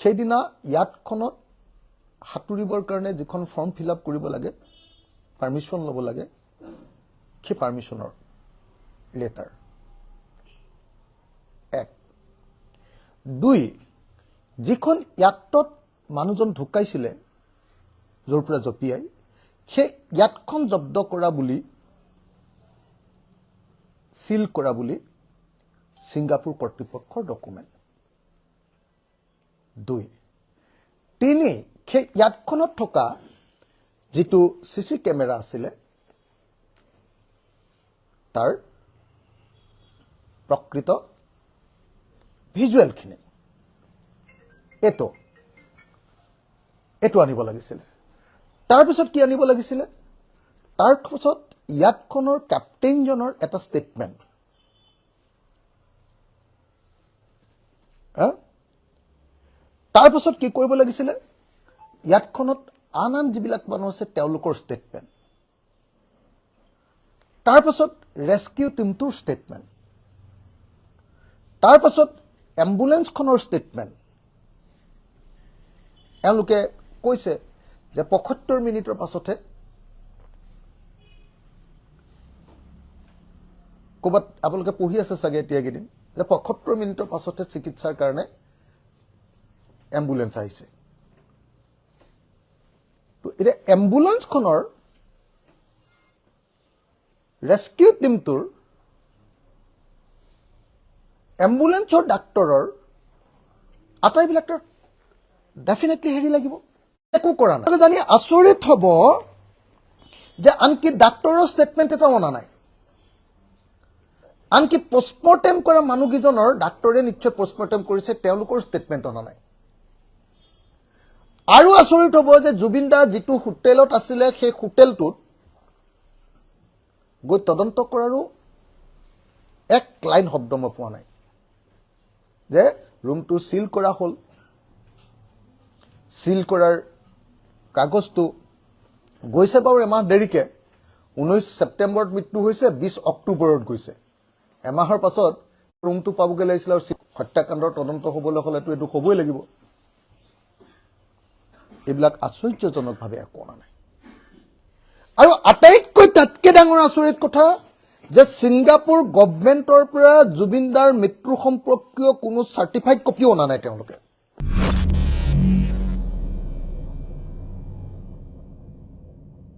সেইদিনা ইয়াতখনত হাতুৰিবৰ কাৰণে যিখন ফৰ্ম ফিল আপ কৰিব লাগে পাৰ্মিশ্যন ল'ব লাগে সেই পাৰ্মিশ্যনৰ লেটাৰ 1 2 যিখন ইয়াতত মানুহজন ঢুকাইছিলে য'ৰ পৰা জপিয়াই সেই ইয়াতখন জব্দ কৰা বুলি সিল কৰা বুলি ছিংগাপুৰ কৰ্তৃপক্ষৰ ডকুমেণ্ট 2 3 সেই ইয়াতখনত থকা যিটো চিচি কেমেৰা আছিলে তাৰ প্ৰকৃত ভিজুৱেলখিনি এইটো আনিব লাগিছিলে তাৰপিছত কি আনিব লাগিছিলে তাৰপিছত ইয়াতখনৰ কেপ্টেইনজনৰ এটা ষ্টেটমেণ্ট তাৰপিছত কি কৰিব লাগিছিলে ইয়াতখনত আন যিবিলাক মানুহ আছে তেওঁলোকৰ ষ্টেটমেণ্ট তাৰপিছত ৰেস্কিউ টিমটোৰ ষ্টেটমেণ্ট তাৰপিছত এম্বুলেন্সখনৰ ষ্টেটমেণ্ট এওঁলোকে কৈছে যে ৭৫ মিনিটৰ পাছতে ক'ৰবাত আপোনালোকে পঢ়ি আছে চাগে এতিয়া কেইদিন যে ৭৫ মিনিটৰ পাছতে চিকিৎসাৰ কাৰণে এম্বুলেন্স আহিছে তো এতিয়া এম্বুলেন্সখনৰ ৰেস্কিউ টিমটোৰ এম্বুলেন্সৰ ডাক্তৰৰ আটাইবিলাক ডেফিনেটলি হেৰি লাগিব একো কৰা নাই জানি আচৰিত হ'ব যে আনকি ডাক্তৰৰ ষ্টেটমেণ্ট এটা অনা নাই আনকি পোষ্টমৰ্টেম কৰা মানুহকেইজনৰ ডাক্তৰে নিশ্চয় পোষ্টমৰ্টেম কৰিছে তেওঁলোকৰ ষ্টেটমেণ্ট অনা নাই আৰু আচৰিত হ'ব যে জুবিন দা যিটো হোটেলত আছিলে সেই হোটেলটোত গৈ তদন্ত কৰাৰো এক লাইন শব্দ মই পোৱা নাই যে ৰুমটো সিল কৰা হ'ল সিল কৰাৰ কাগজটো গৈছে বাৰু এমাহ দেৰিকে 19 ছেপ্টেম্বৰত মৃত্যু হৈছে 20 অক্টোবৰত গৈছে এমাহৰ পাছত ৰুমটো পাবগৈ লাগিছিল আৰু হত্যাকাণ্ডৰ তদন্ত হ'বলৈ হ'লেতো এইটো হ'বই লাগিব এইবিলাক আশ্চৰ্যজনকভাৱে একো নাই আৰু আটাইতকৈ তাতকৈ ডাঙৰ আচৰিত কথা যে ছিংগাপুৰ গভৰ্ণমেণ্টৰ পৰা জুবিন দাৰ মৃত্যু সম্পৰ্কীয় কোনো চাৰ্টিফাইড কপিও অনা নাই তেওঁলোকে